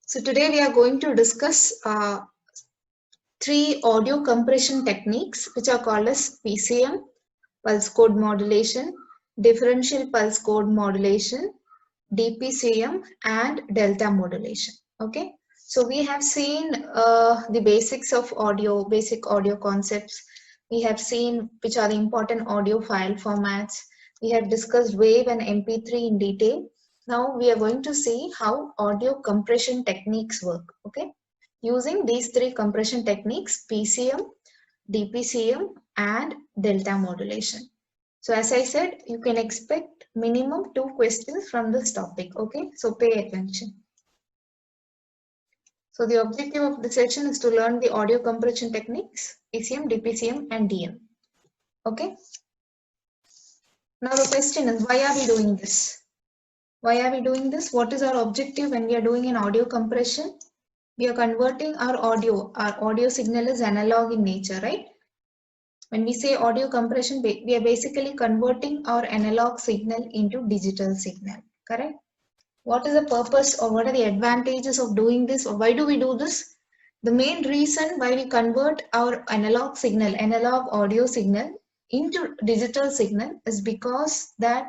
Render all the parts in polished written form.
So today we are going to discuss three audio compression techniques which are called as PCM, pulse code modulation, differential pulse code modulation, DPCM and delta modulation. Okay, so we have seen the basics of audio, basic audio concepts. We have seen which are the important audio file formats. We have discussed wave and MP3 in detail. Now we are going to see how audio compression techniques work. Okay, using these three compression techniques, PCM, DPCM and delta modulation. So as I said, you can expect minimum 2 questions from this topic. Okay, so pay attention. So the objective of the session is to learn the audio compression techniques, PCM, DPCM and DM. Okay. Now the question is, why are we doing this? Why are we doing this? What is our objective when we are doing an audio compression? We are converting our audio signal is analog in nature, right? When we say audio compression, we are basically converting our analog signal into digital signal, correct? What is the purpose or what are the advantages of doing this, or why do we do this? The main reason why we convert our analog signal, analog audio signal into digital signal is because that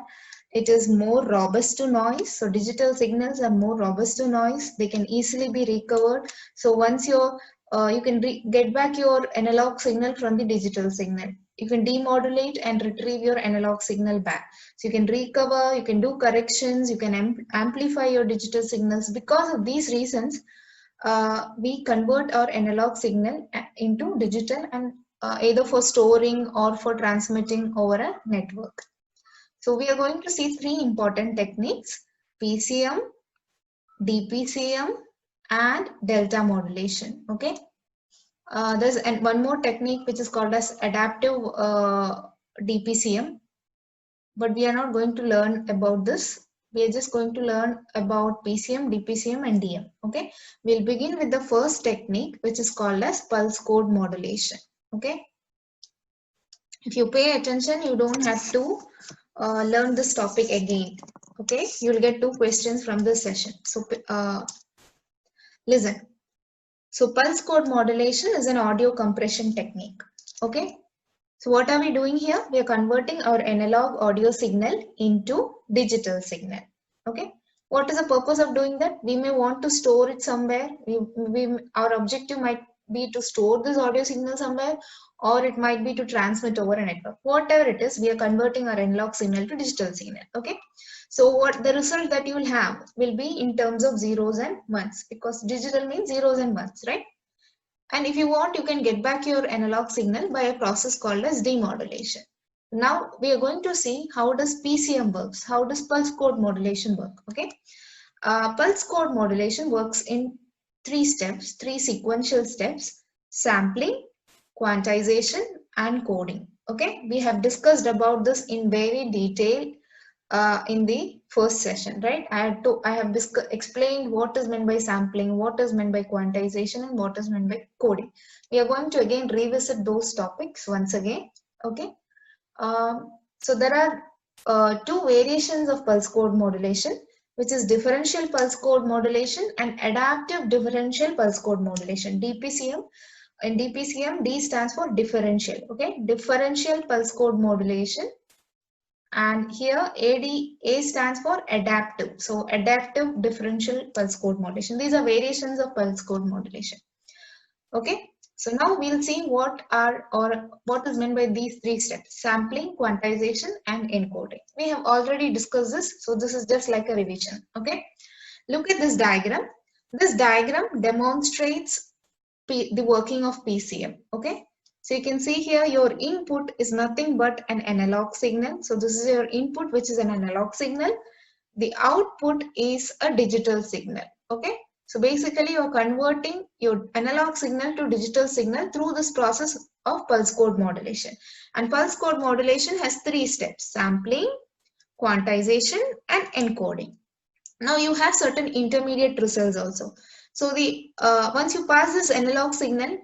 it is more robust to noise. So digital signals are more robust to noise. They can easily be recovered. So once you can get back your analog signal from the digital signal. You can demodulate and retrieve your analog signal back. So you can recover, you can do corrections, you can amplify your digital signals. Because of these reasons, we convert our analog signal into digital and either for storing or for transmitting over a network. So we are going to see three important techniques: PCM, DPCM and delta modulation. Okay. There's one more technique which is called as adaptive DPCM, but we are not going to learn about this. We are just going to learn about PCM, DPCM and DM. Okay. We'll begin with the first technique which is called as pulse code modulation. Okay. If you pay attention, you don't have to learn this topic again. Okay, you'll get 2 questions from this session. So listen. So pulse code modulation is an audio compression technique. Okay, so what are we doing here? We are converting our analog audio signal into digital signal. Okay, what is the purpose of doing that? We may want to store it somewhere. Our objective might be to store this audio signal somewhere, or it might be to transmit over a network. Whatever it is, we are converting our analog signal to digital signal. Okay, so what the result that you will have will be in terms of zeros and ones, because digital means zeros and ones, right? And if you want, you can get back your analog signal by a process called as demodulation. Now we are going to see how does PCM works, how does pulse code modulation work. Okay, pulse code modulation works in 3 steps, 3 sequential steps: sampling, quantization and coding. Okay, we have discussed about this in very detail in the first session, right? I have explained what is meant by sampling, what is meant by quantization and what is meant by coding. We are going to again revisit those topics once again. Okay, so there are 2 variations of pulse code modulation, which is differential pulse code modulation and adaptive differential pulse code modulation, DPCM. In DPCM, D stands for differential. Okay, differential pulse code modulation, and here A stands for adaptive. So adaptive differential pulse code modulation. These are variations of pulse code modulation. Okay, so now we'll see what is meant by these 3 steps: sampling, quantization and encoding. We have already discussed this, so this is just like a revision. Okay, look at this diagram. This diagram demonstrates the working of PCM. Okay, so you can see here your input is nothing but an analog signal. So this is your input, which is an analog signal. The output is a digital signal. Okay, so basically you're converting your analog signal to digital signal through this process of pulse code modulation. And pulse code modulation has 3 steps: sampling, quantization and encoding. Now you have certain intermediate results also. So the once you pass this analog signal,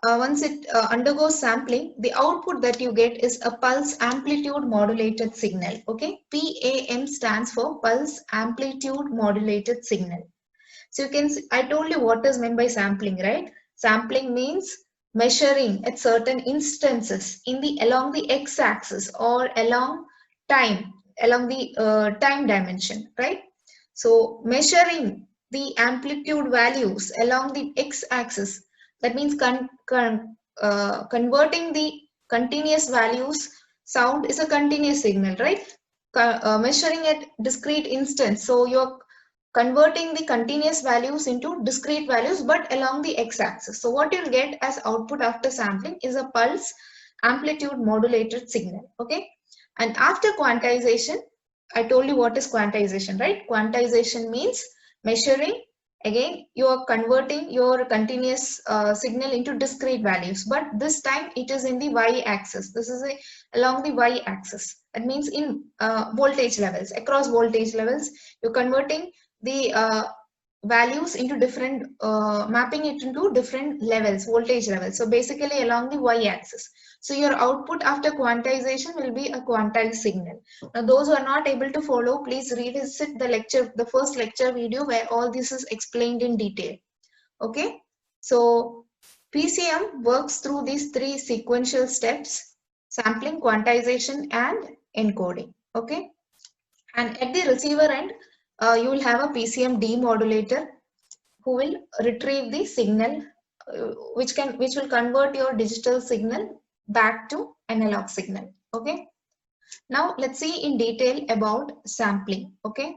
once it undergoes sampling, the output that you get is a pulse amplitude modulated signal. Okay, PAM stands for pulse amplitude modulated signal. So you can see, I told you what is meant by sampling, right? Sampling means measuring at certain instances in the along the x-axis or along the time dimension, right? So measuring the amplitude values along the x-axis, that means converting the continuous values. Sound is a continuous signal, right? Measuring at discrete instance, so you're converting the continuous values into discrete values but along the x-axis. So what you'll get as output after sampling is a pulse amplitude modulated signal. Okay, and after quantization, I told you what is quantization, right? Quantization means measuring. Again, you are converting your continuous signal into discrete values, but this time it is in the y-axis. This is along the y-axis. That means in voltage levels, across voltage levels, you're converting the values into different, mapping it into different levels, voltage levels. So basically along the y-axis. So your output after quantization will be a quantized signal. Now those who are not able to follow, please revisit the lecture, the first lecture video where all this is explained in detail. Okay, so PCM works through these three sequential steps: sampling, quantization, and encoding. Okay, and at the receiver end, you will have a PCM demodulator who will retrieve the signal, which will convert your digital signal back to analog signal. Okay, now let's see in detail about sampling. Okay,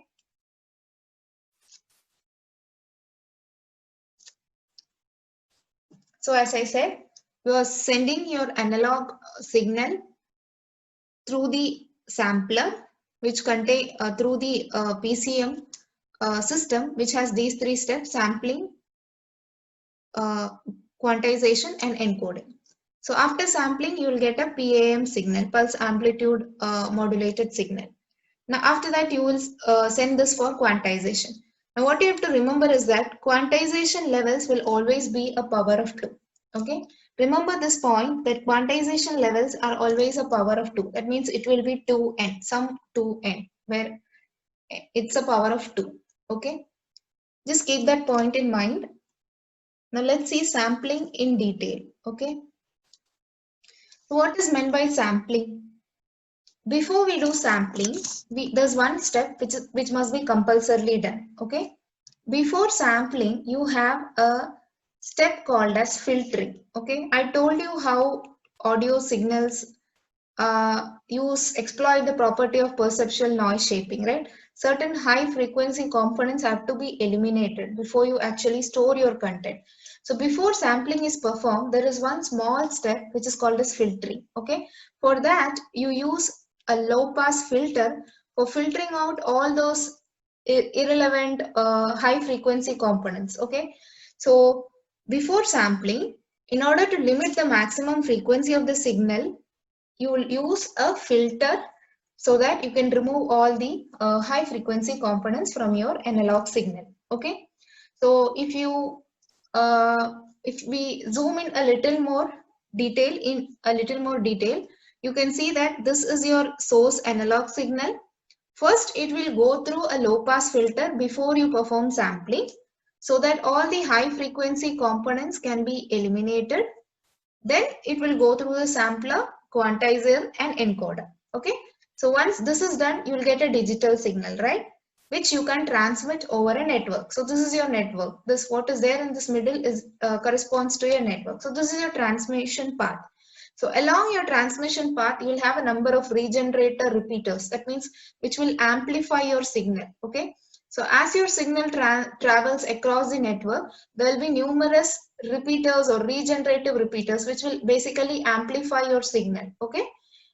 so as I said, you are sending your analog signal through the sampler, which contain through the PCM system, which has these three steps: sampling, quantization, and encoding. So after sampling, you will get a PAM signal, pulse amplitude modulated signal. Now after that, you will send this for quantization. Now what you have to remember is that quantization levels will always be a power of 2. Okay, remember this point, that quantization levels are always a power of 2. That means it will be 2n, some 2n, where it's a power of 2. Okay, just keep that point in mind. Now let's see sampling in detail. Okay, so what is meant by sampling? Before we do sampling, there's one step which must be compulsorily done. Okay, before sampling, you have a step called as filtering. Okay, I told you how audio signals exploit the property of perceptual noise shaping, right? Certain high frequency components have to be eliminated before you actually store your content. So before sampling is performed, there is one small step which is called as filtering. Okay, for that you use a low pass filter for filtering out all those irrelevant high frequency components. Okay, so before sampling, in order to limit the maximum frequency of the signal, you will use a filter so that you can remove all the high frequency components from your analog signal. Okay, so if we zoom in a little more detail, you can see that this is your source analog signal. First, it will go through a low pass filter before you perform sampling, so that all the high frequency components can be eliminated. Then it will go through the sampler, quantizer, and encoder. Okay, so once this is done, you will get a digital signal, right, which you can transmit over a network. So this is your network. This, what is there in this middle, is corresponds to your network. So this is your transmission path. So along your transmission path, you will have a number of regenerator repeaters. That means which will amplify your signal. Okay, so as your signal travels across the network, there will be numerous repeaters or regenerative repeaters which will basically amplify your signal. Okay,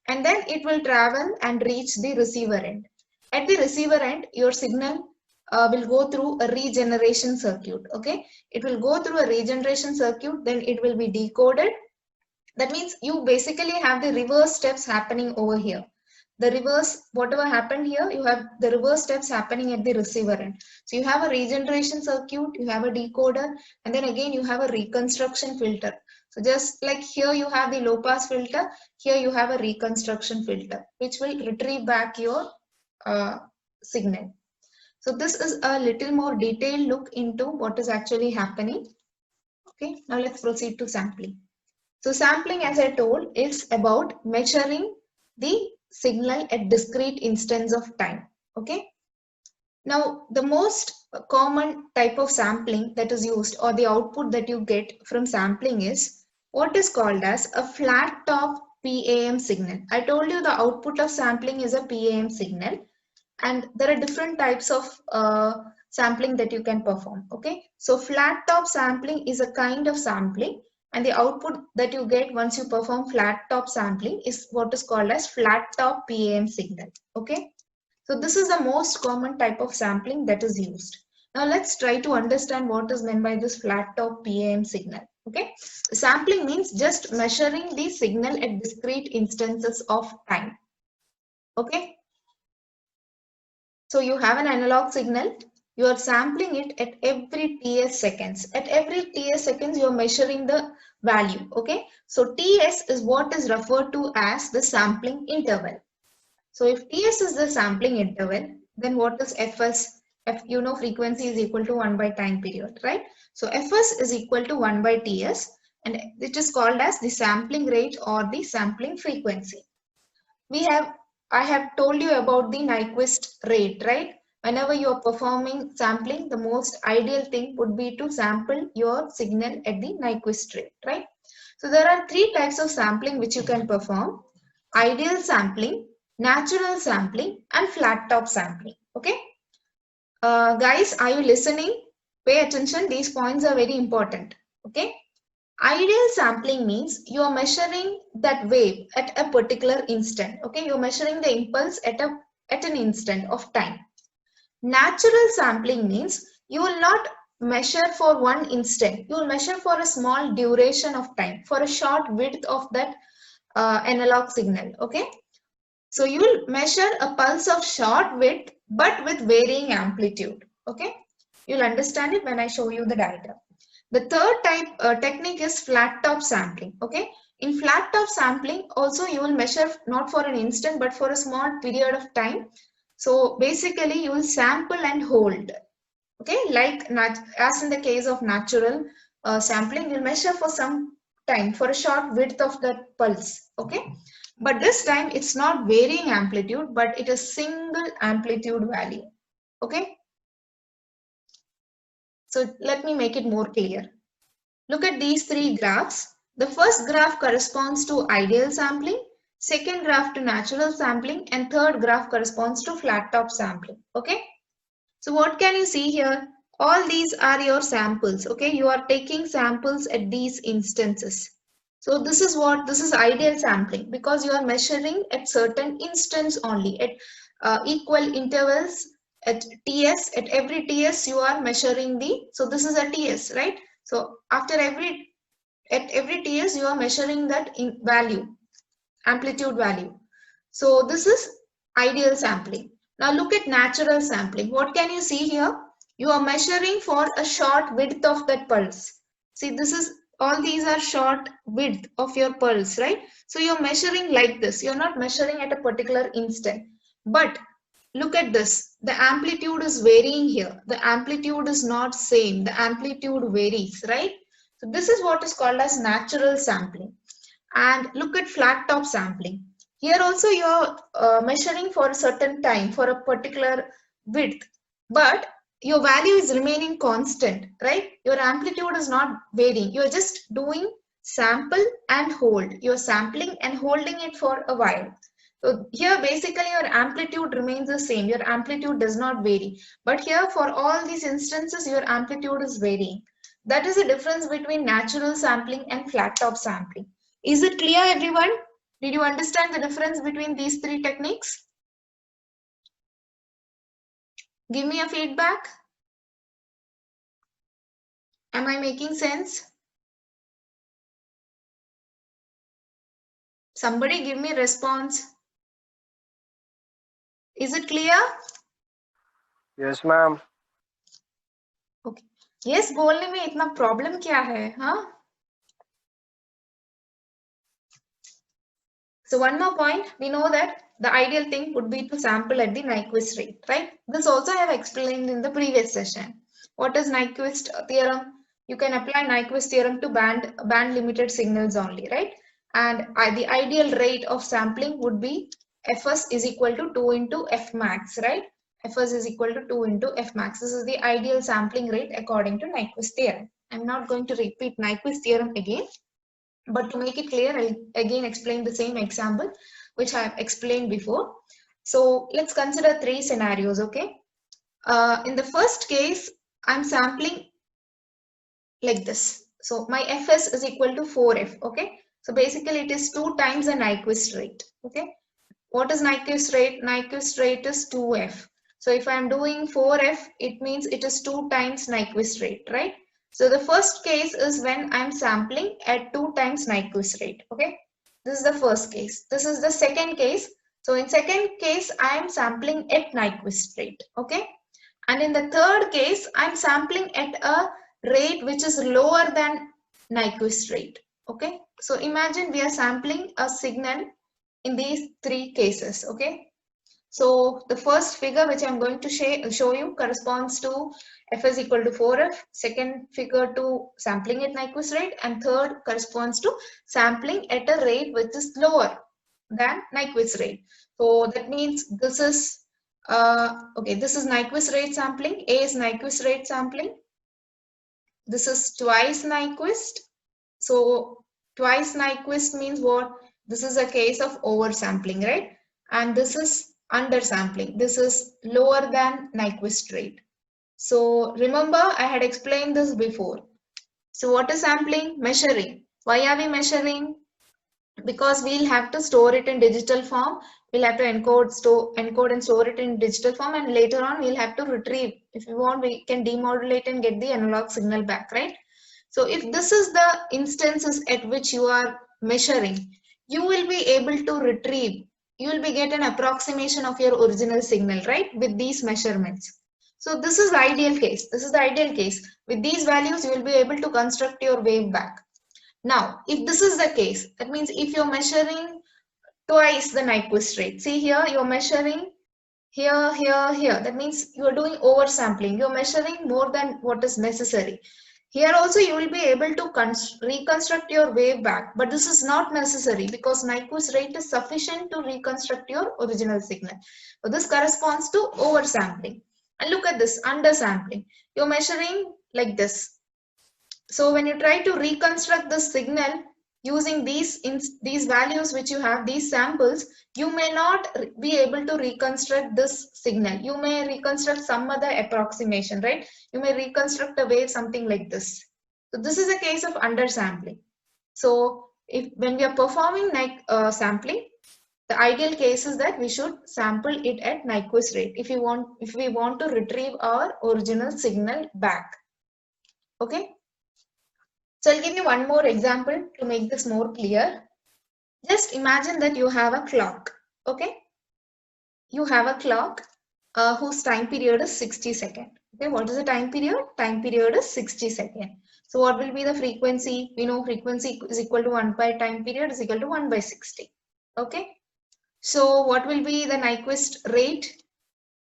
and then it will travel and reach the receiver end. At the receiver end, your signal will go through a regeneration circuit. Okay, it will go through a regeneration circuit, then it will be decoded. That means you basically have the reverse steps happening over here. The reverse, whatever happened here, you have the reverse steps happening at the receiver end. So you have a regeneration circuit, you have a decoder, and then again you have a reconstruction filter. So just like here you have the low pass filter, here you have a reconstruction filter, which will retrieve back your signal. So this is a little more detailed look into what is actually happening. Okay, now let's proceed to sampling. So sampling, as I told, is about measuring the signal at discrete instance of time. Okay. Now, the most common type of sampling that is used, or the output that you get from sampling, is what is called as a flat top PAM signal. I told you the output of sampling is a PAM signal, and there are different types of sampling that you can perform. Okay, so flat top sampling is a kind of sampling, and the output that you get once you perform flat top sampling is what is called as flat top PAM signal. Okay, so this is the most common type of sampling that is used. Now let's try to understand what is meant by this flat top PAM signal. Okay, sampling means just measuring the signal at discrete instances of time. Okay, so you have an analog signal, you are sampling it at every TS seconds. At every TS seconds, you are measuring the value. Okay, so TS is what is referred to as the sampling interval. So if TS is the sampling interval, then what is Fs? You know, frequency is equal to 1 by time period, right? So Fs is equal to 1 by Ts, and it is called as the sampling rate or the sampling frequency. I have told you about the Nyquist rate, right? Whenever you are performing sampling, the most ideal thing would be to sample your signal at the Nyquist rate, right? So there are three types of sampling which you can perform: ideal sampling, natural sampling, and flat top sampling. Okay, guys, are you listening? Pay attention, these points are very important. Okay, ideal sampling means you are measuring that wave at a particular instant. Okay, you're measuring the impulse at an instant of time. Natural sampling means you will not measure for one instant, you will measure for a small duration of time, for a short width of that analog signal. Okay, so you will measure a pulse of short width but with varying amplitude. Okay, you'll understand it when I show you the diagram. The third type technique is flat top sampling. Okay, in flat top sampling also you will measure not for an instant but for a small period of time. So basically you will sample and hold. Okay, like as in the case of natural sampling, you'll measure for some time, for a short width of the pulse. Okay, but this time it's not varying amplitude, but it is single amplitude value. Okay, so let me make it more clear. Look at these three graphs. The first graph corresponds to ideal sampling, second graph to natural sampling, and third graph corresponds to flat top sampling. Okay, so what can you see here? All these are your samples. Okay, you are taking samples at these instances. So this is ideal sampling, because you are measuring at certain instance only, at equal intervals at TS. At every TS you are measuring so this is a TS, right? So at every TS you are measuring that value, amplitude value. So this is ideal sampling. Now look at natural sampling. What can you see here? You are measuring for a short width of that pulse. See, all these are short width of your pulse, right? So you're measuring like this. You're not measuring at a particular instant. But look at this. The amplitude is varying here. The amplitude is not same. The amplitude varies, right? So this is what is called as natural sampling. And look at flat top sampling. Here also you're measuring for a certain time, for a particular width, but your value is remaining constant, right? Your amplitude is not varying. You're just doing sample and hold. You're sampling and holding it for a while. So here basically your amplitude remains the same. Your amplitude does not vary. But here for all these instances, your amplitude is varying. That is the difference between natural sampling and flat top sampling. Is it clear, everyone? Did you understand the difference between these three techniques? Give me a feedback. Am I making sense? Somebody give me a response. Is it clear? Yes, ma'am. Okay. Yes, बोलने में इतना problem क्या है, हाँ? So one more point, we know that the ideal thing would be to sample at the Nyquist rate, right? This also I have explained in the previous session. What is Nyquist theorem? You can apply Nyquist theorem to band limited signals only, right? And the ideal rate of sampling would be Fs is equal to 2 into F max, right? Fs is equal to 2 into F max. This is the ideal sampling rate according to Nyquist theorem. I'm not going to repeat Nyquist theorem again, but to make it clear, I'll again explain the same example which I have explained before. So let's consider 3 scenarios, okay? In the first case, I'm sampling like this. So my Fs is equal to 4F, okay? So basically it is 2 times the Nyquist rate, okay? What is Nyquist rate? Nyquist rate is 2F. So if I'm doing 4F, it means it is 2 times Nyquist rate, right? So the first case is when I'm sampling at 2 times Nyquist rate, okay? This is the first case. This is the second case. So in second case, I am sampling at Nyquist rate, okay? And in the third case, I'm sampling at a rate which is lower than Nyquist rate, okay? So imagine we are sampling a signal in these 3 cases, okay? So the first figure which I'm going to show you corresponds to F is equal to 4F, second figure to sampling at Nyquist rate, and third corresponds to sampling at a rate which is lower than Nyquist rate. So that means this is, okay, this is Nyquist rate sampling, A is Nyquist rate sampling, this is twice Nyquist. So twice Nyquist means what? This is a case of oversampling, right? And this is undersampling. This is lower than Nyquist rate. So remember, I had explained this before. So what is sampling? Measuring. Why are we measuring? Because we'll have to store it in digital form. We'll have to encode and store it in digital form, and later on we'll have to retrieve. If we want, we can demodulate and get the analog signal back, right? So if this is the instances at which you are measuring, you will be able to retrieve, you will be get an approximation of your original signal, right? With these measurements. So this is the ideal case. This is the ideal case. With these values, you will be able to construct your wave back. Now, if this is the case, that means if you're measuring twice the Nyquist rate, see here, you're measuring here, here, here. That means you're doing oversampling. You're measuring more than what is necessary. Here also you will be able to reconstruct your wave back, but this is not necessary because Nyquist rate is sufficient to reconstruct your original signal. So this corresponds to oversampling. And look at this, undersampling. You're measuring like this. So when you try to reconstruct the signal using these values which you have, these samples, you may not be able to reconstruct this signal. You may reconstruct some other approximation, right? You may reconstruct a wave something like this. So this is a case of undersampling. So when we are performing sampling, the ideal case is that we should sample it at Nyquist rate if we want to retrieve our original signal back. Okay. So I'll give you one more example to make this more clear. Just imagine that you have a clock, okay? You have a clock whose time period is 60 seconds. Okay, what is the time period? Time period is 60 seconds. So what will be the frequency? We know frequency is equal to 1 by time period is equal to 1 by 60. Okay. So what will be the Nyquist rate?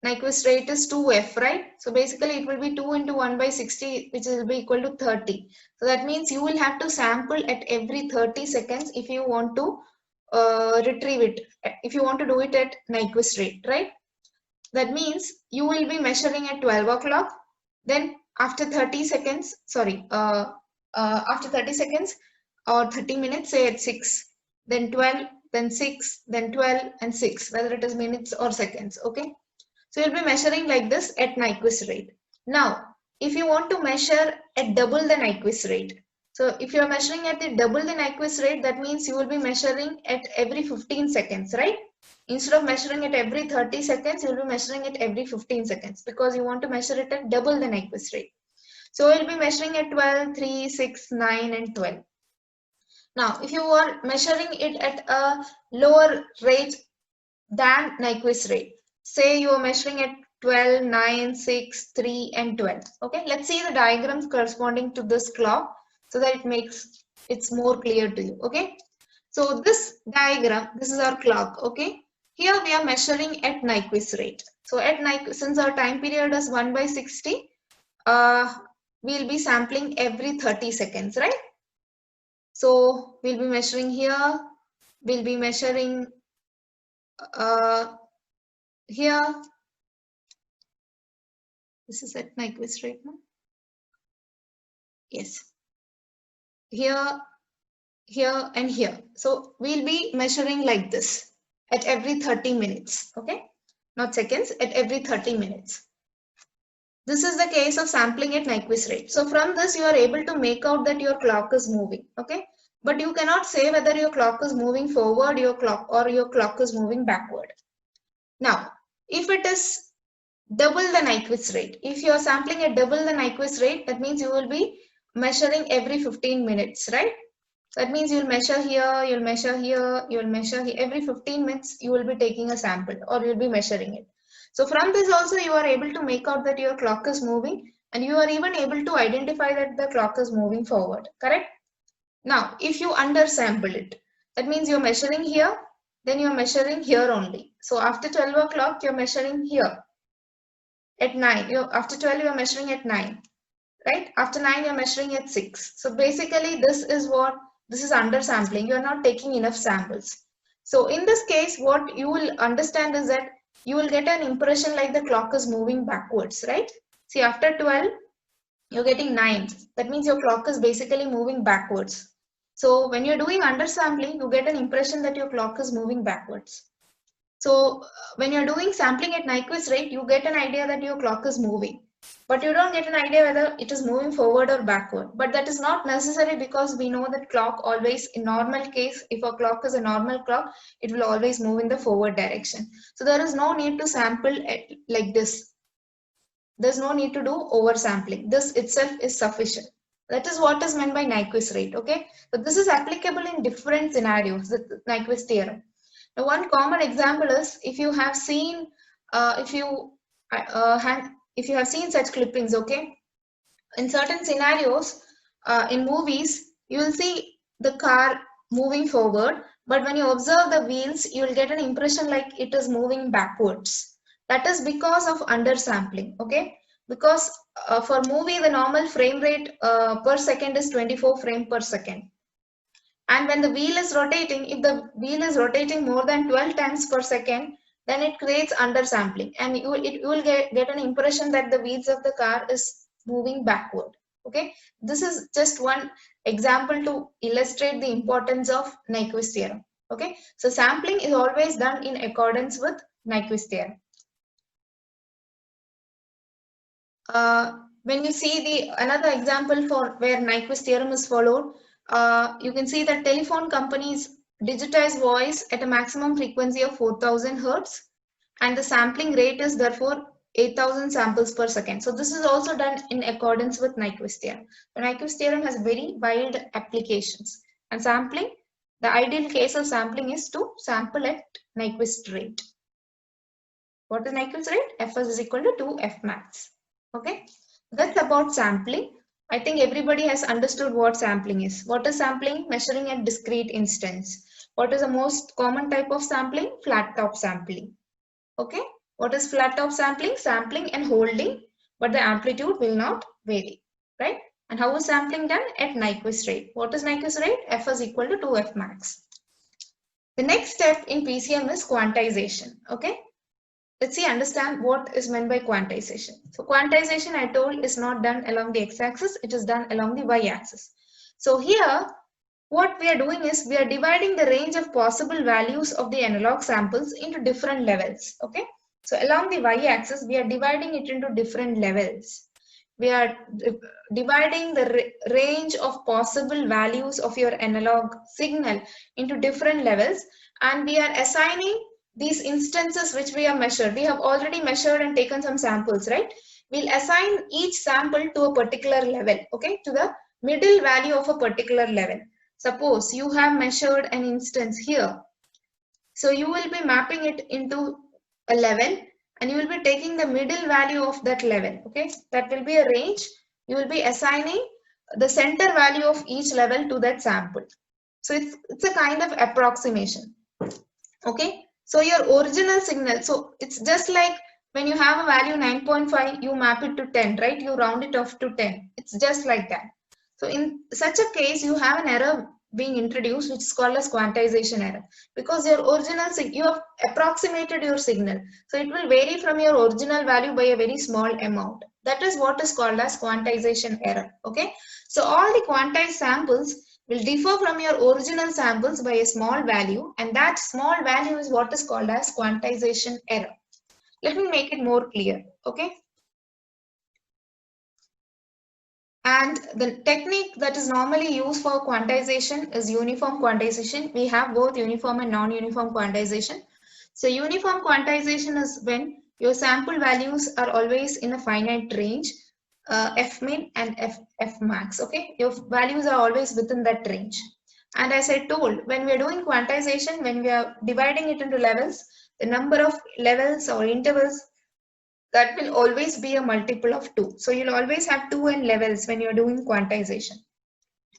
Nyquist rate is 2F, right? So basically it will be 2 into 1 by 60, which will be equal to 30. So that means you will have to sample at every 30 seconds if you want to retrieve it, if you want to do it at Nyquist rate, right? That means you will be measuring at 12 o'clock, then after 30 seconds, after 30 seconds or 30 minutes, say at 6, then 12, then 6, then 12 and 6, whether it is minutes or seconds, okay? So you'll be measuring like this at Nyquist rate. Now, if you want to measure at double the Nyquist rate, so if you are measuring at the double the Nyquist rate, that means you will be measuring at every 15 seconds, right? Instead of measuring it every 30 seconds, you will be measuring it every 15 seconds because you want to measure it at double the Nyquist rate. So you'll be measuring at 12, 3, 6, 9 and 12. Now, if you are measuring it at a lower rate than Nyquist rate, say you are measuring at 12, 9, 6, 3 and 12. Okay, let's see the diagrams corresponding to this clock so that it's more clear to you. Okay, so this diagram, this is our clock. Okay, here we are measuring at Nyquist rate. So at Nyquist, since our time period is 1/60, we'll be sampling every 30 seconds, right? So we'll be measuring here, we'll be measuring here. This is at Nyquist rate now. Yes. Here, here, and here. So we'll be measuring like this at every 30 minutes. Okay, not seconds, at every 30 minutes. This is the case of sampling at Nyquist rate. So from this you are able to make out that your clock is moving. Okay, but you cannot say whether your clock is moving forward, your clock is moving backward. Now, if it is double the Nyquist rate, if you are sampling at double the Nyquist rate, that means you will be measuring every 15 minutes, right? That means you'll measure here, you'll measure here, you'll measure here. Every 15 minutes, you will be taking a sample or you'll be measuring it. So from this also, you are able to make out that your clock is moving, and you are even able to identify that the clock is moving forward, correct? Now, if you undersample it, that means you're measuring here, then you're measuring here only. So after 12 o'clock, you're measuring here. At 9, after 12, you're measuring at 9. Right? After 9, you're measuring at 6. So basically, this is undersampling. You're not taking enough samples. So in this case, what you will understand is that you will get an impression like the clock is moving backwards, right? See, after 12, you're getting 9. That means your clock is basically moving backwards. So when you're doing undersampling, you get an impression that your clock is moving backwards. So when you're doing sampling at Nyquist rate, you get an idea that your clock is moving. But you don't get an idea whether it is moving forward or backward. But that is not necessary, because we know that clock always, in normal case, if a clock is a normal clock, it will always move in the forward direction. So there is no need to sample like this. There's no need to do oversampling. This itself is sufficient. That is what is meant by Nyquist rate. Okay. But this is applicable in different scenarios, the Nyquist theorem. Now, one common example is if you have seen, if you have seen such clippings, okay, in certain scenarios, in movies, you will see the car moving forward, but when you observe the wheels, you will get an impression like it is moving backwards. That is because of undersampling, okay, because for movie, the normal frame rate per second is 24 frames per second. And when the wheel is rotating, if the wheel is rotating more than 12 times per second, then it creates undersampling, and you will get an impression that the wheels of the car is moving backward. Okay, this is just one example to illustrate the importance of Nyquist theorem. Okay, so sampling is always done in accordance with Nyquist theorem. When you see another example for where Nyquist theorem is followed, you can see that telephone companies digitize voice at a maximum frequency of 4000 hertz, and the sampling rate is therefore 8000 samples per second. So this is also done in accordance with Nyquist theorem. The Nyquist theorem has very wide applications, and sampling, the ideal case of sampling is to sample at Nyquist rate. What is Nyquist rate? Fs is equal to 2 Fmax. Okay, that's about sampling. I think everybody has understood what sampling is. What is sampling? Measuring at discrete instance. What is the most common type of sampling? Flat top sampling. Okay, what is flat top sampling? Sampling and holding, but the amplitude will not vary, right? And how is sampling done? At Nyquist rate. What is Nyquist rate? F is equal to 2 Fmax. The next step in PCM is quantization. Okay, let's see, understand what is meant by quantization. So quantization, I told, is not done along the x-axis, it is done along the y-axis. So here, what we are doing is we are dividing the range of possible values of the analog samples into different levels. Okay, so along the y-axis, we are dividing it into different levels. We are dividing the range of possible values of your analog signal into different levels, and we are assigning these instances which we have measured. We have already measured and taken some samples, right? We'll assign each sample to a particular level, okay, to the middle value of a particular level. Suppose you have measured an instance here. So you will be mapping it into a level, and you will be taking the middle value of that level, okay? That will be a range. You will be assigning the center value of each level to that sample. So it's a kind of approximation, okay? So your original signal, so it's just like when you have a value 9.5, you map it to 10, right? You round it off to 10. It's just like that. So in such a case, you have an error being introduced, which is called as quantization error, because your original you have approximated your signal. So it will vary from your original value by a very small amount. That is what is called as quantization error. Okay. So all the quantized samples will differ from your original samples by a small value, and that small value is what is called as quantization error. Let me make it more clear. Okay. And the technique that is normally used for quantization is uniform quantization. We have both uniform and non-uniform quantization. So uniform quantization is when your sample values are always in a finite range, F min and F max. Okay, your values are always within that range. And as I told, when we are doing quantization, when we are dividing it into levels, the number of levels or intervals, that will always be a multiple of 2. So you'll always have 2 n levels when you're doing quantization.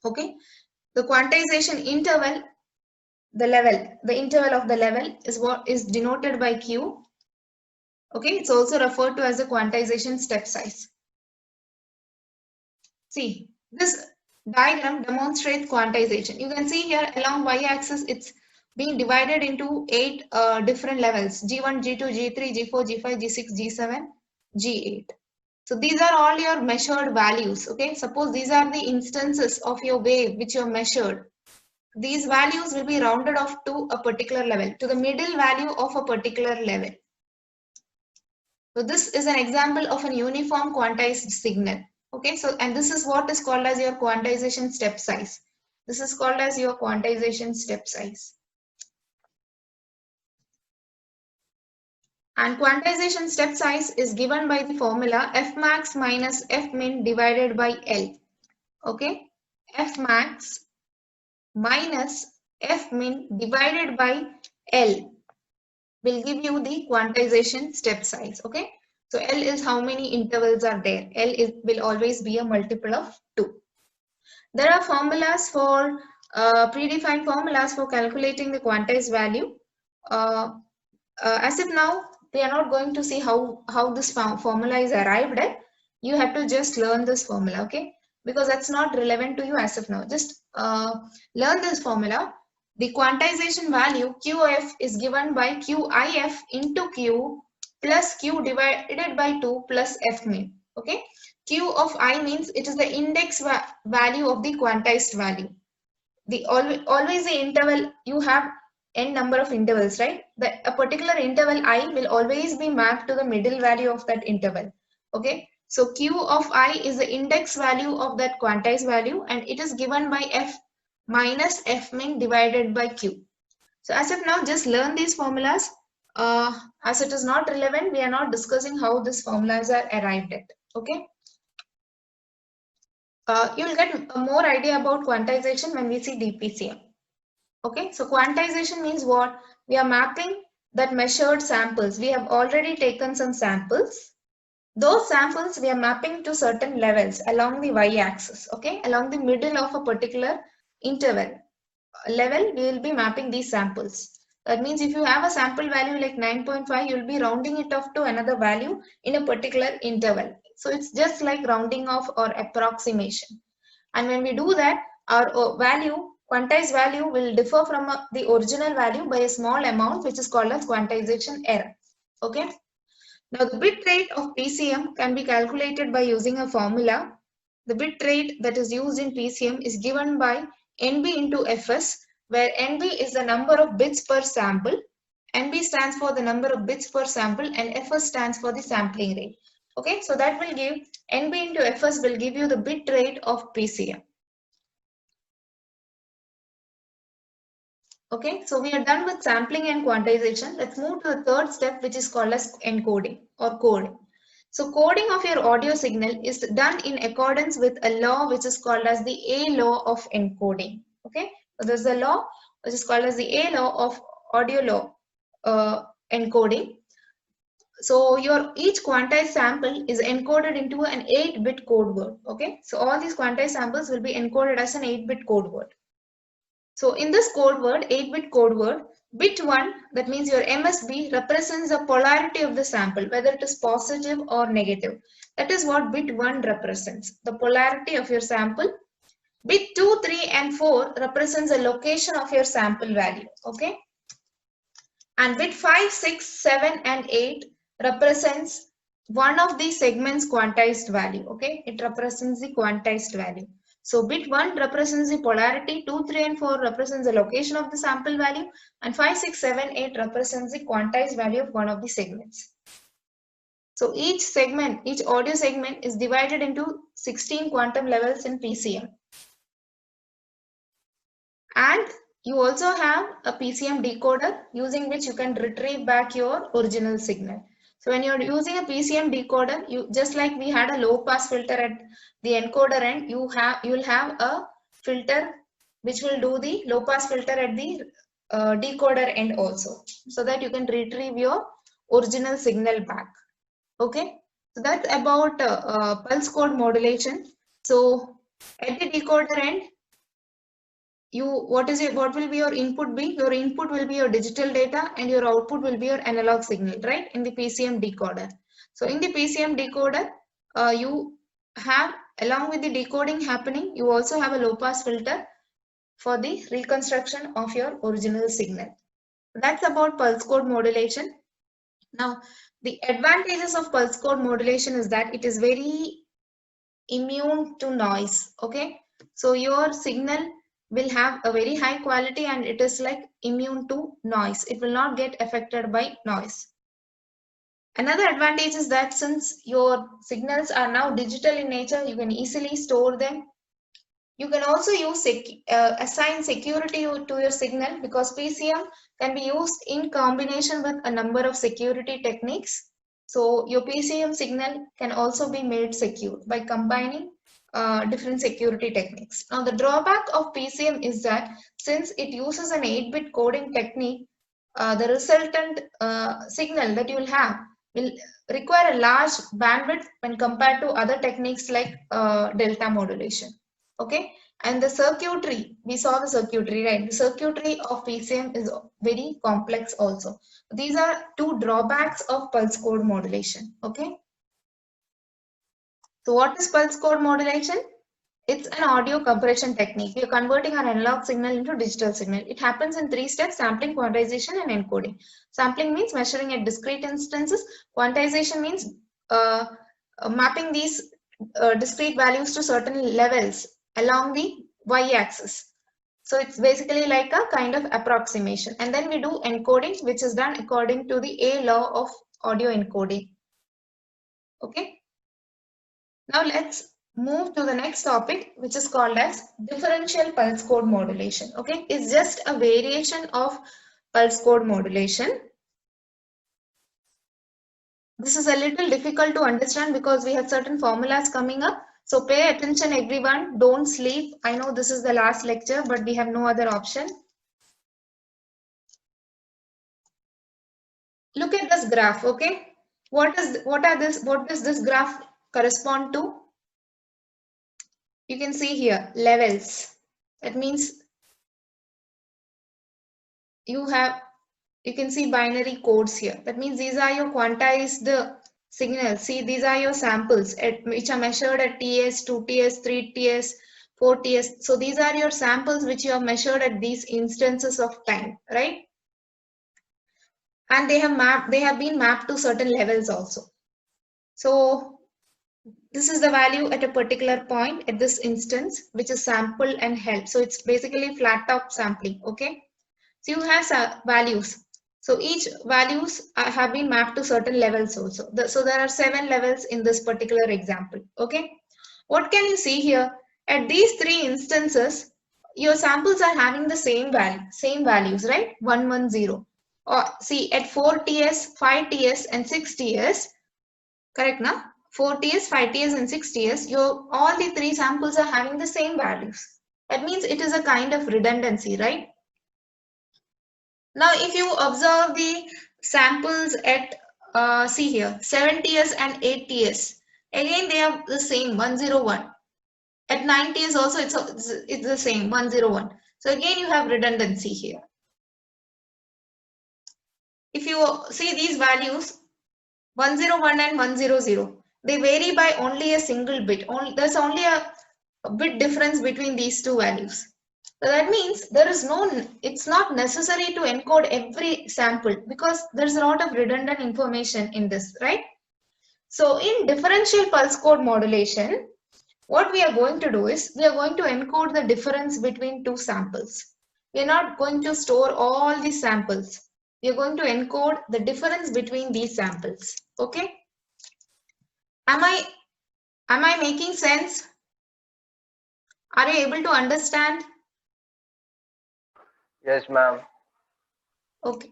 Okay. The quantization interval, the interval of the level is what is denoted by Q. Okay. It's also referred to as the quantization step size. See, this diagram demonstrates quantization. You can see here along y-axis, it's being divided into 8 different levels: G1, G2, G3, G4, G5, G6, G7, G8. So these are all your measured values. Okay, suppose these are the instances of your wave which you have measured. These values will be rounded off to a particular level, to the middle value of a particular level. So this is an example of an uniform quantized signal. Okay, so and this is what is called as your quantization step size. This is called as your quantization step size. And quantization step size is given by the formula F max minus F min divided by L. Okay, F max minus F min divided by L will give you the quantization step size. Okay, so L is how many intervals are there. L will always be a multiple of 2. There are formulas for predefined formulas for calculating the quantized value. As of now, we are not going to see how this formula is arrived at. You have to just learn this formula, okay? Because that's not relevant to you as of now. Just learn this formula. The quantization value QF is given by QIF into Q plus Q divided by 2 plus F min. Okay? Q of I means it is the index value of the quantized value. The always the interval, you have n number of intervals, right? A particular interval I will always be mapped to the middle value of that interval. Okay, so Q of I is the index value of that quantized value, and it is given by F minus F min divided by Q. So as of now, just learn these formulas. As it is not relevant, we are not discussing how these formulas are arrived at. Okay. You will get a more idea about quantization when we see DPCM. Okay, so quantization means what? We are mapping that measured samples. We have already taken some samples. Those samples we are mapping to certain levels along the y-axis. Okay, along the middle of a particular interval level, we will be mapping these samples. That means if you have a sample value like 9.5, you will be rounding it off to another value in a particular interval. So it's just like rounding off or approximation. And when we do that, our value, quantized value, will differ from the original value by a small amount, which is called as quantization error. Okay. Now the bit rate of PCM can be calculated by using a formula. The bit rate that is used in PCM is given by NB into Fs, where NB is the number of bits per sample. NB stands for the number of bits per sample and Fs stands for the sampling rate. Okay, so that will give NB into Fs will give you the bit rate of PCM. Okay, so we are done with sampling and quantization. Let's move to the third step, which is called as encoding or coding. So coding of your audio signal is done in accordance with a law which is called as the A law of encoding. Okay, so there's a law which is called as the A law of audio law encoding. So your each quantized sample is encoded into an 8-bit code word. Okay, so all these quantized samples will be encoded as an 8-bit code word. So in this code word, 8-bit code word, Bit 1, that means your MSB, represents the polarity of the sample, whether it is positive or negative. That is what bit 1 represents, the polarity of your sample. Bit 2, 3 and 4 represents the location of your sample value. Okay. And bit 5, 6, 7 and 8 represents one of the segments quantized value. Okay. It represents the quantized value. So bit 1 represents the polarity, 2, 3 and 4 represents the location of the sample value, and 5, 6, 7, 8 represents the quantized value of one of the segments. So each segment, each audio segment is divided into 16 quantum levels in PCM. And you also have a PCM decoder using which you can retrieve back your original signal. So when you're using a PCM decoder, you just like we had a low pass filter at the encoder end, you'll have a filter which will do the low pass filter at the decoder end also, so that you can retrieve your original signal back. Okay, so that's about pulse code modulation. So at the decoder end, what will be your input be? Your input will be your digital data and your output will be your analog signal, right? In the PCM decoder. So in the PCM decoder, you have, along with the decoding happening, you also have a low pass filter for the reconstruction of your original signal. That's about pulse code modulation. Now, the advantages of pulse code modulation is that it is very immune to noise. Okay, so your signal will have a very high quality and it is like immune to noise. It will not get affected by noise. Another advantage is that since your signals are now digital in nature, you can easily store them. You can also use assign security to your signal, because PCM can be used in combination with a number of security techniques. So your PCM signal can also be made secure by combining different security techniques. Now the drawback of PCM is that since it uses an 8-bit coding technique, the resultant signal that you will have will require a large bandwidth when compared to other techniques like delta modulation. Okay, and the circuitry, we saw the circuitry, right? The circuitry of PCM is very complex also. These are two drawbacks of pulse code modulation. Okay, so what is pulse code modulation? It's an audio compression technique. We are converting our analog signal into digital signal. It happens in 3 steps: sampling, quantization, and encoding. Sampling means measuring at discrete instances. Quantization means mapping these discrete values to certain levels along the y-axis. So it's basically like a kind of approximation. And then we do encoding, which is done according to the A law of audio encoding. Okay. Now let's move to the next topic, which is called as differential pulse code modulation. Okay, it's just a variation of pulse code modulation. This is a little difficult to understand because we have certain formulas coming up. So pay attention everyone, don't sleep. I know this is the last lecture, but we have no other option. Look at this graph, okay? What does this graph correspond to? You can see here levels. That means you can see binary codes here. That means these are your quantized signals. See, these are your samples which are measured at TS, 2TS, 3TS, 4TS. So these are your samples which you have measured at these instances of time, right? And they have been mapped to certain levels also. So this is the value at a particular point at this instance, which is sample and help. So it's basically flat top sampling. Okay. So you have values. So each values have been mapped to certain levels also. So there are 7 levels in this particular example. Okay. What can you see here? At these 3 instances, your samples are having the same values, right? 1, 1, 0. Or see, at 4TS, 5TS and 6TS, correct now? 4TS, 5TS and 6TS, all the 3 samples are having the same values. That means it is a kind of redundancy, right? Now, if you observe the samples at, see here, 7TS and 8TS, again they are the same, 101. At 9TS also it's the same, 101. So again you have redundancy here. if you see these values 101 and 100, they vary by only a single bit. There's only a bit difference between these two values. So that means it's not necessary to encode every sample because there's a lot of redundant information in this, right? So in differential pulse code modulation, what we are going to do is we are going to encode the difference between two samples. We are not going to store all these samples. We are going to encode the difference between these samples. Okay? Am I making sense? Are you able to understand? Yes, ma'am. Okay.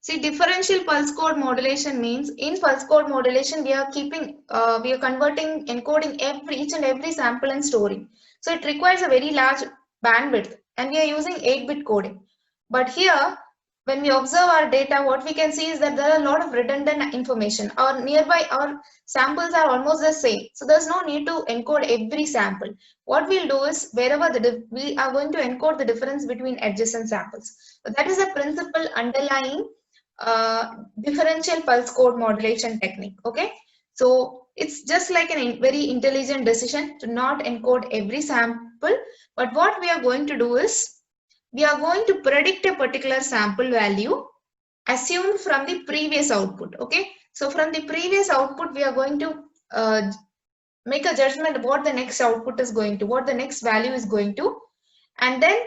See, differential pulse code modulation means in pulse code modulation, we are converting, encoding each and every sample and storing. So it requires a very large bandwidth and we are using 8-bit coding. But here, when we observe our data, what we can see is that there are a lot of redundant information. Our samples are almost the same. So there's no need to encode every sample. What we'll do is wherever we are going to encode the difference between adjacent samples. So that is the principle underlying differential pulse code modulation technique. Okay, so it's just like a very intelligent decision to not encode every sample, but what we are going to do is we are going to predict a particular sample value assumed from the previous output. Okay, so from the previous output we are going to make a judgment what the next output is going to, what the next value is going to, and then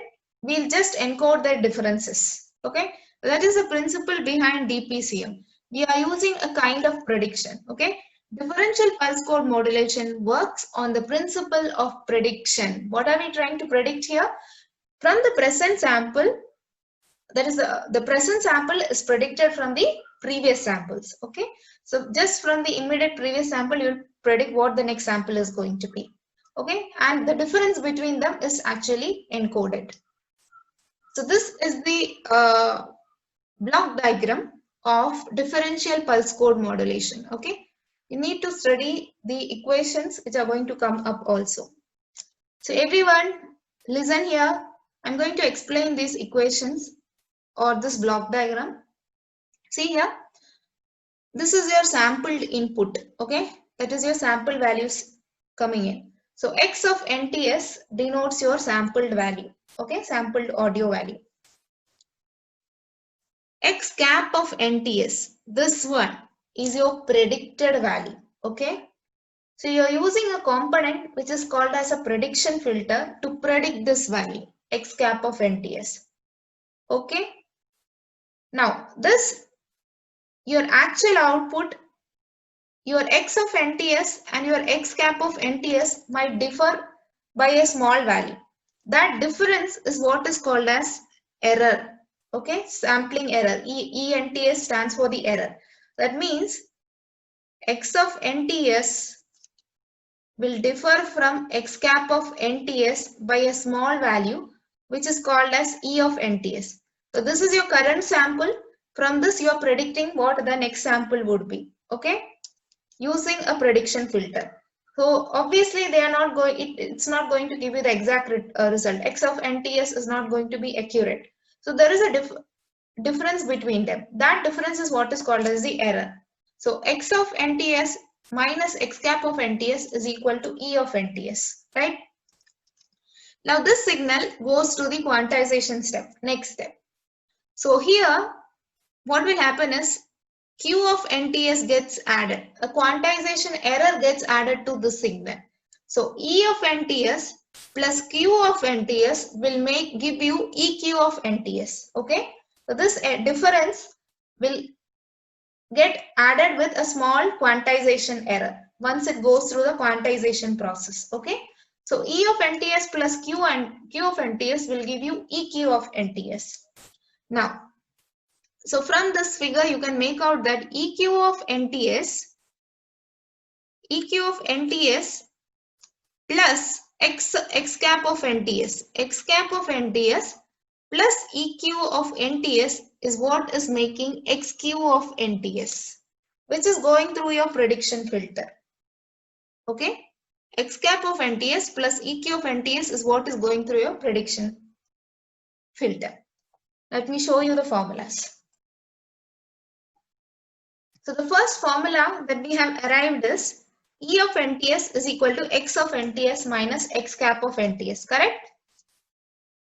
we'll just encode the differences. Okay, that is the principle behind DPCM. We are using a kind of prediction. Okay, differential pulse code modulation works on the principle of prediction. What are we trying to predict here? From the present sample, that is the present sample is predicted from the previous samples. Okay, so just from the immediate previous sample you'll predict what the next sample is going to be. Okay, and the difference between them is actually encoded. So this is the block diagram of differential pulse code modulation. Okay, you need to study the equations which are going to come up also. So everyone listen here. I'm going to explain these equations or this block diagram. See here, this is your sampled input. Okay, that is your sample values coming in. So X of NTS denotes your sampled value. Okay, sampled audio value. X cap of NTS, this one is your predicted value. Okay, so you're using a component which is called as a prediction filter to predict this value, X cap of NTS. Okay, now this, your actual output, your X of NTS and your X cap of NTS might differ by a small value. That difference is what is called as error. Okay, sampling error. ENTS stands for the error. That means X of NTS will differ from X cap of NTS by a small value, which is called as E of NTS. So this is your current sample. From this you are predicting what the next sample would be. Okay, using a prediction filter. So obviously they are not going, it's not going to give you the exact result. X of NTS is not going to be accurate. So there is a difference between them. That difference is what is called as the error. So X of NTS minus X cap of NTS is equal to E of NTS, right? Now this signal goes to the quantization step, next step. So here what will happen is Q of NTS gets added. A quantization error gets added to the signal. So E of NTS plus Q of NTS will give you EQ of NTS. Okay. So this difference will get added with a small quantization error once it goes through the quantization process. Okay. So E of NTS plus Q of NTS will give you EQ of NTS. Now, so from this figure, you can make out that EQ of NTS plus X cap of NTS, X cap of NTS plus EQ of NTS is what is making XQ of NTS, which is going through your prediction filter. Okay, X cap of NTS plus EQ of NTS is what is going through your prediction filter. Let me show you the formulas. So the first formula that we have arrived is E of NTS is equal to X of NTS minus X cap of NTS, correct?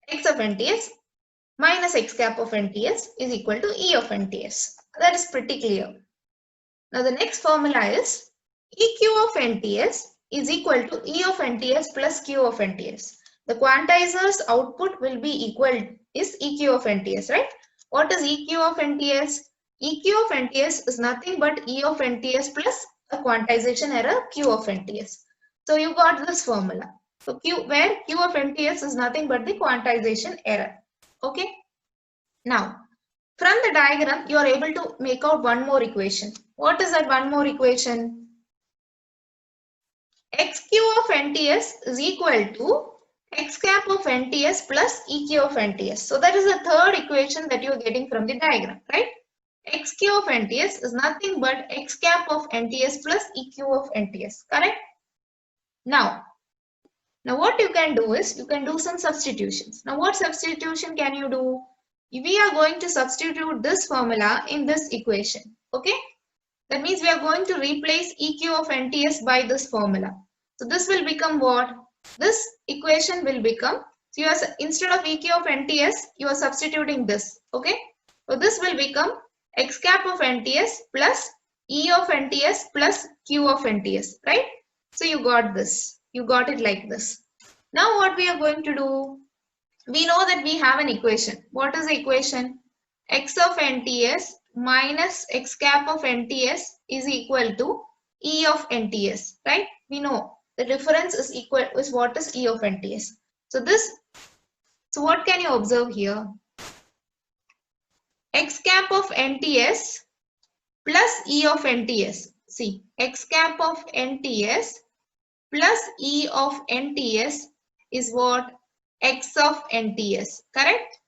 X of NTS minus X cap of NTS is equal to E of NTS. That is pretty clear. Now the next formula is EQ of NTS is equal to E of NTS plus Q of NTS. The quantizer's output will be equal is EQ of NTS, right? What is EQ of NTS? EQ of NTS is nothing but E of NTS plus a quantization error Q of NTS. So you got this formula. So where Q of NTS is nothing but the quantization error. Okay. Now, from the diagram, you are able to make out one more equation. What is that one more equation? XQ of NTS is equal to X cap of NTS plus EQ of NTS. So that is the third equation that you are getting from the diagram, right? XQ of NTS is nothing but X cap of NTS plus EQ of NTS, correct? Now what you can do is you can do some substitutions. Now what substitution can you do? We are going to substitute this formula in this equation, okay? That means we are going to replace EQ of NTS by this formula. So this will become what? This equation will become, so you are, instead of EQ of NTS, you are substituting this, okay? So this will become X cap of NTS plus E of NTS plus Q of NTS, right? So you got this, you got it like this. Now what we are going to do? We know that we have an equation. What is the equation? X of NTS minus X cap of NTS is equal to E of NTS, right? We know the difference is equal is what is E of NTS. So what can you observe here? X cap of NTS plus E of NTS. See, X cap of NTS plus E of NTS is what? X of NTS, correct?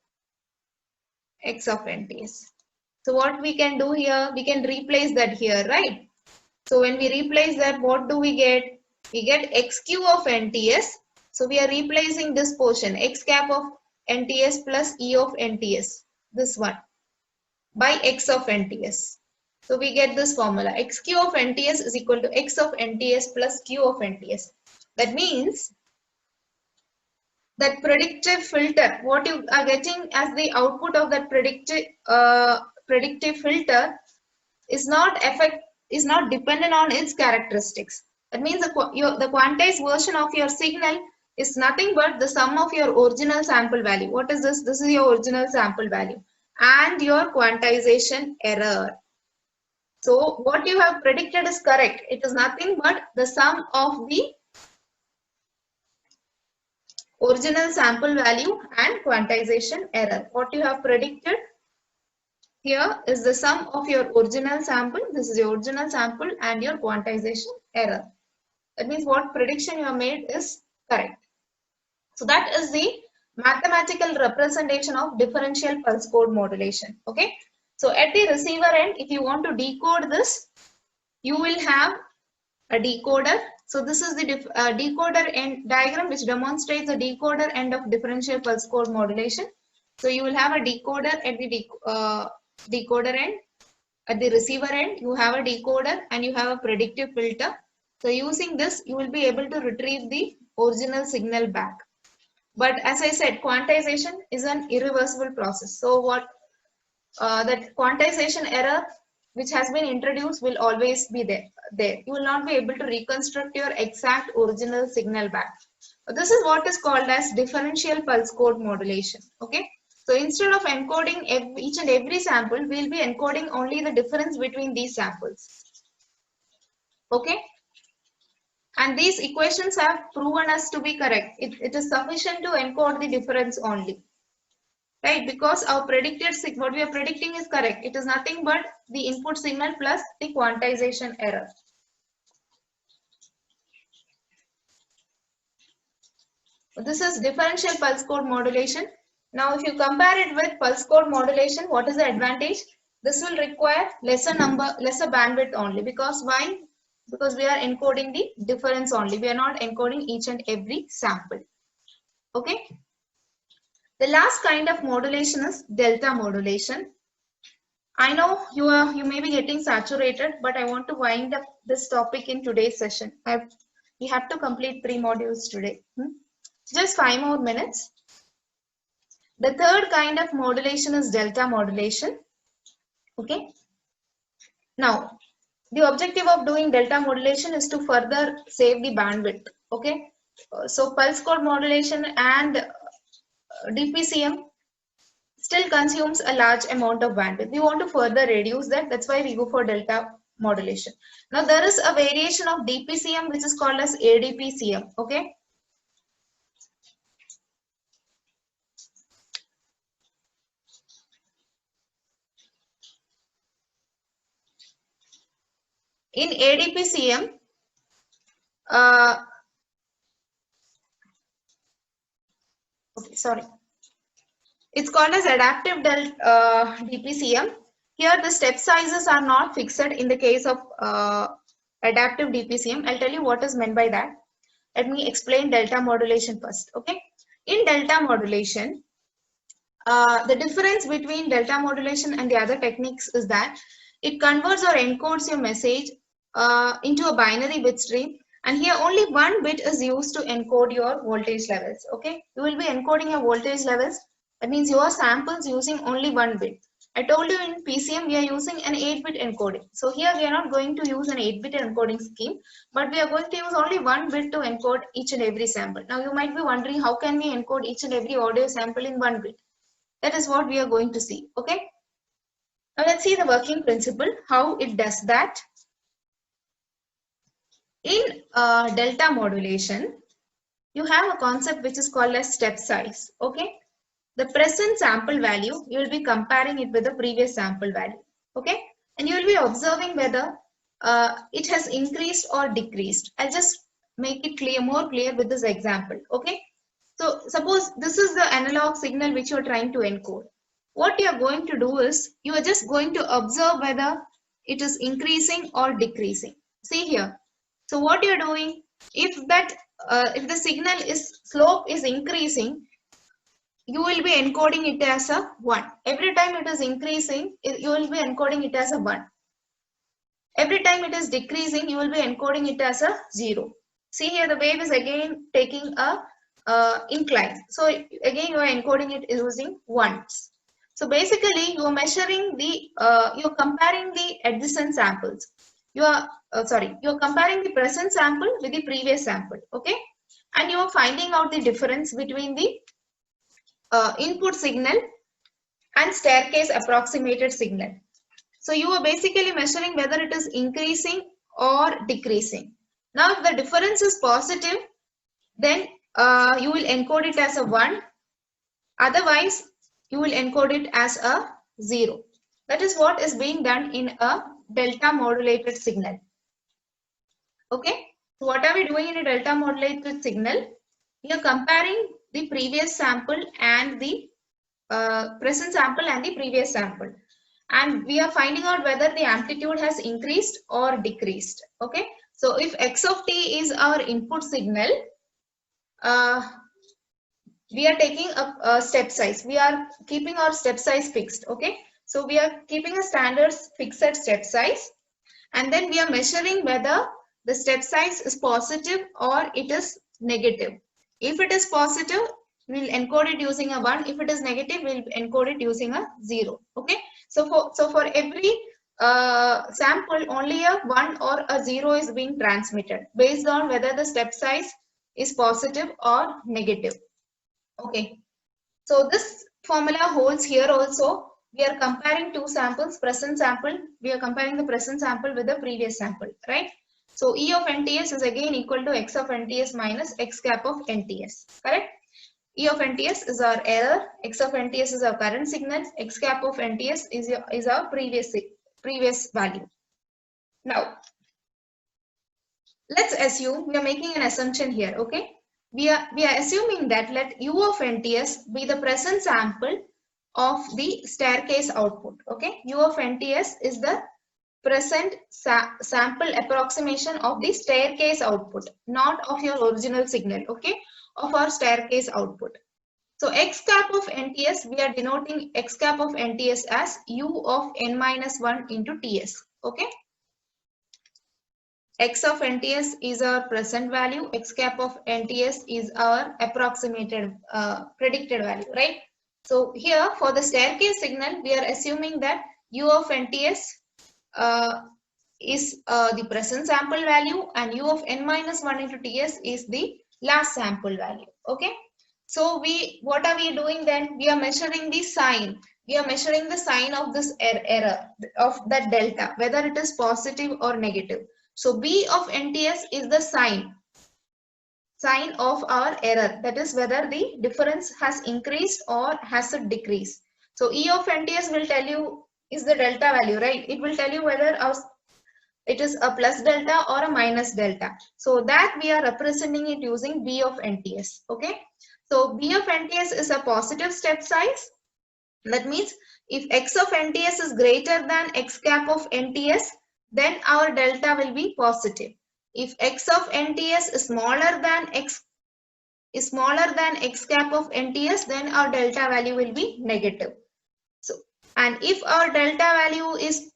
X of NTS. So what we can do here, we can replace that here, right? So when we replace that, what do we get? We get XQ of NTS. So we are replacing this portion, X cap of NTS plus E of NTS, this one, by X of NTS. So we get this formula, XQ of NTS is equal to X of NTS plus Q of NTS. That means that predictive filter, what you are getting as the output of that predictive filter is not dependent on its characteristics. That means the quantized version of your signal is nothing but the sum of your original sample value. What is this? This is your original sample value and your quantization error. So what you have predicted is correct. It is nothing but the sum of the original sample value and quantization error. What you have predicted here is the sum of your original sample. This is your original sample and your quantization error. That means what prediction you have made is correct. So that is the mathematical representation of differential pulse code modulation. Okay. So at the receiver end, if you want to decode this, you will have a decoder. So this is the decoder end diagram which demonstrates the decoder end of differential pulse code modulation. So you will have a decoder at the decoder end. At the receiver end, you have a decoder and you have a predictive filter. So using this, you will be able to retrieve the original signal back. But as I said, quantization is an irreversible process. So what that quantization error which has been introduced will always be there. You will not be able to reconstruct your exact original signal back. This is what is called as differential pulse code modulation. Okay. So instead of encoding each and every sample, we will be encoding only the difference between these samples. Okay. And these equations have proven us to be correct. It is sufficient to encode the difference only. Right, because our predicted what we are predicting is correct. It is nothing but the input signal plus the quantization error. This is differential pulse code modulation. Now, if you compare it with pulse code modulation, what is the advantage? This will require lesser bandwidth only. Because why? Because we are encoding the difference only. We are not encoding each and every sample. Okay. The last kind of modulation is delta modulation. I know you may be getting saturated, but I want to wind up this topic in today's session. We have to complete 3 modules today. Just 5 more minutes. The third kind of modulation is delta modulation. Okay. Now, the objective of doing delta modulation is to further save the bandwidth. Okay. So pulse code modulation and DPCM still consumes a large amount of bandwidth. We want to further reduce that. That's why we go for delta modulation. Now there is a variation of DPCM which is called as ADPCM. Okay. In ADPCM, okay, sorry. It's called as adaptive DPCM. Here the step sizes are not fixed in the case of adaptive DPCM. I'll tell you what is meant by that. Let me explain delta modulation first. Okay. In delta modulation, the difference between delta modulation and the other techniques is that it converts or encodes your message into a binary bit stream, and here only one bit is used to encode your voltage levels. Okay, you will be encoding your voltage levels. That means your samples using only one bit. I told you in PCM we are using an 8-bit encoding. So here we are not going to use an 8-bit encoding scheme, but we are going to use only one bit to encode each and every sample. Now you might be wondering, how can we encode each and every audio sample in one bit? That is what we are going to see. Okay. Now let's see the working principle, how it does that. In delta modulation, you have a concept which is called as step size. Okay. The present sample value, you will be comparing it with the previous sample value. Okay. And you will be observing whether it has increased or decreased. I'll just make it clear, more clear with this example. Okay. So suppose this is the analog signal which you are trying to encode. What you are going to do is you are just going to observe whether it is increasing or decreasing. See here. So what you are doing, if the signal is slope is increasing, you will be encoding it as a 1. Every time it is increasing, you will be encoding it as a 1. Every time it is decreasing, you will be encoding it as a 0. See here, the wave is again taking a incline. So again you are encoding it using 1s. So basically you are measuring the, you are comparing the adjacent samples. You are comparing the present sample with the previous sample. Okay. And you are finding out the difference between the input signal and staircase approximated signal. So you are basically measuring whether it is increasing or decreasing. Now if the difference is positive, then you will encode it as a 1. Otherwise, you will encode it as a 0. That is what is being done in a delta modulated signal. Okay. So what are we doing in a delta modulated signal? We are comparing the previous sample and the present sample and the previous sample. And we are finding out whether the amplitude has increased or decreased. Okay. So if x of t is our input signal, we are taking a step size. We are keeping our step size fixed. Okay. So we are keeping a standard fixed step size, and then we are measuring whether the step size is positive or it is negative. If it is positive, we will encode it using a 1. If it is negative, we will encode it using a 0. Okay. So for every sample, only a 1 or a 0 is being transmitted based on whether the step size is positive or negative. Okay. So this formula holds here also. We are comparing two samples, present sample. We are comparing the present sample with the previous sample, right? So E of NTS is again equal to X of NTS minus X cap of NTS, correct? E of NTS is our error, X of NTS is our current signal, X cap of NTS is our previous value. Now, let's assume we are making an assumption here, okay? We are assuming that let U of NTS be the present sample of the staircase output, okay? U of NTS is the present sample approximation of the staircase output, not of your original signal, okay? Of our staircase output. So x cap of NTS, we are denoting x cap of NTS as u of n minus 1 into TS. Okay. X of NTS is our present value. X cap of NTS is our approximated predicted value, right? So here for the staircase signal, we are assuming that u of NTS is the present sample value and u of n minus 1 into TS is the last sample value. Okay. So what are we doing then? We are measuring the sign. We are measuring the sign of this error of that delta, whether it is positive or negative. So B of NTS is the sign of our error. That is whether the difference has increased or has it decreased. So E of NTS will tell you is the delta value, right? It will tell you whether it is a plus delta or a minus delta. So that we are representing it using B of NTS. Okay. So B of NTS is a positive step size. That means if X of NTS is greater than X cap of NTS, then our delta will be positive. If X of NTS is smaller than X cap of NTS, then our delta value will be negative. So, and if our delta value is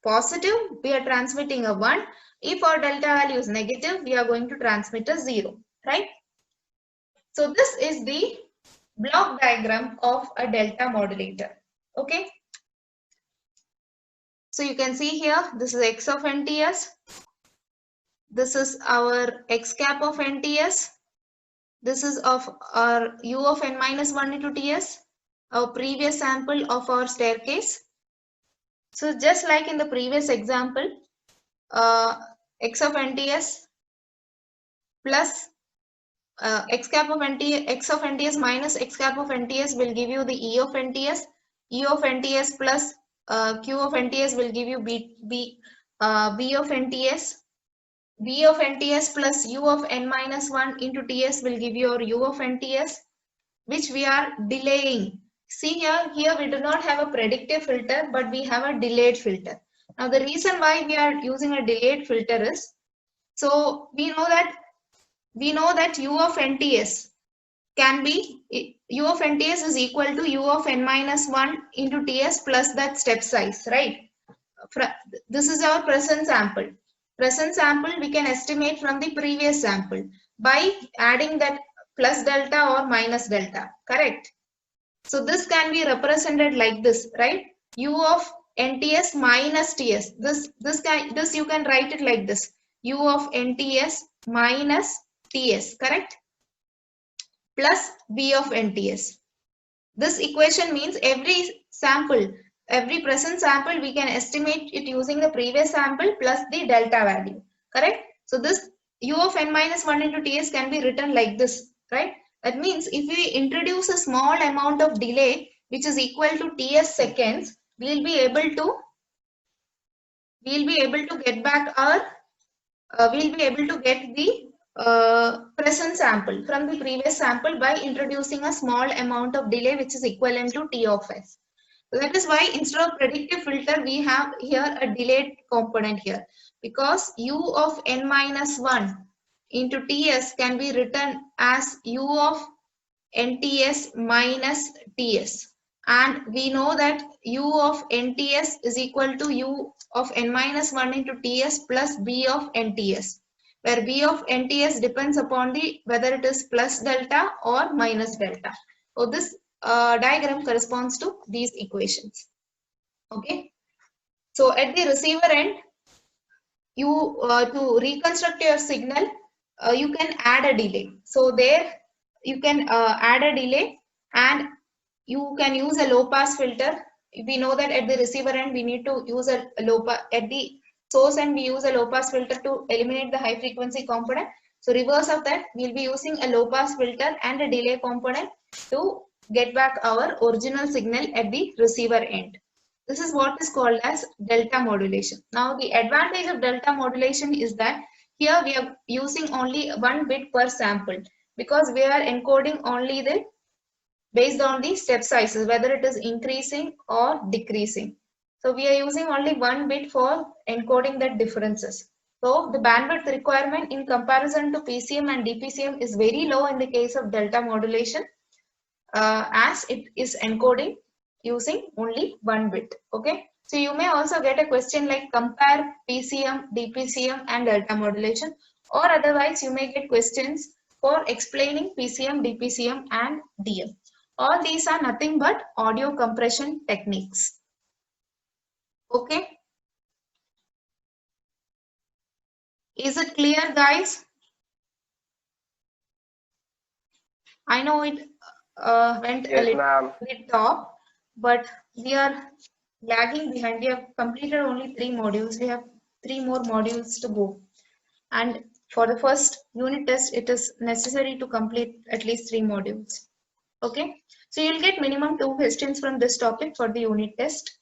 positive, we are transmitting a 1. If our delta value is negative, we are going to transmit a 0, right? So this is the block diagram of a delta modulator. Okay. So you can see here, this is X of NTS. This is our X cap of NTS. This is of our U of n minus 1 into TS, our previous sample of our staircase. So just like in the previous example, X of NTS plus X cap of NTS, X of NTS minus X cap of NTS will give you the E of NTS. E of NTS plus Q of NTS will give you B of NTS. B of NTS plus U of n minus 1 into TS will give you your U of NTS, which we are delaying. See here we do not have a predictive filter, but we have a delayed filter. Now the reason why we are using a delayed filter is, so we know that U of NTS can be, U of NTS is equal to U of n minus 1 into TS plus that step size, right? This is our present sample. Present sample we can estimate from the previous sample by adding that plus delta or minus delta, correct? So this can be represented like this, right? U of NTS minus TS. This you can write it like this. U of NTS minus TS, correct? Plus B of NTS. This equation means every present sample we can estimate it using the previous sample plus the delta value, correct? So this U of n minus 1 into TS can be written like this, right? That means if we introduce a small amount of delay which is equal to TS seconds, we will be able to get back our we'll be able to get the present sample from the previous sample by introducing a small amount of delay which is equivalent to T of S. So that is why instead of predictive filter, we have here a delayed component here, because U of n minus 1 into TS can be written as U of NTS minus TS. And we know that U of NTS is equal to U of n minus 1 into TS plus B of NTS, where B of NTS depends upon whether it is plus delta or minus delta. So this diagram corresponds to these equations. Okay. So at the receiver end, you to reconstruct your signal, you can add a delay. So there you can add a delay, and you can use a low pass filter. We know that at the receiver end we need to use a low pass, at the source end we use a low pass filter to eliminate the high frequency component. So reverse of that, we'll be using a low pass filter and a delay component to get back our original signal at the receiver end. This is what is called as delta modulation. Now the advantage of delta modulation is that here we are using only 1 bit per sample, because we are encoding only based on the step sizes, whether it is increasing or decreasing. So we are using only 1 bit for encoding the differences. So the bandwidth requirement in comparison to PCM and DPCM is very low in the case of delta modulation. as it is encoding using only 1 bit. Okay. So you may also get a question like compare PCM, DPCM and delta modulation, or otherwise you may get questions for explaining PCM, DPCM and DM. All these are nothing but audio compression techniques. Okay. Is it clear, guys? I know it went a Yes, little ma'am. bit top, but we are lagging behind. We have completed only 3 modules. We have 3 more modules to go. And for the first unit test, it is necessary to complete at least 3 modules. Okay. So you'll get minimum 2 questions from this topic for the unit test,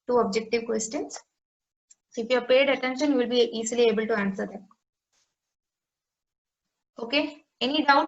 2 objective questions. So if you have paid attention, you will be easily able to answer them. Okay. Any doubt?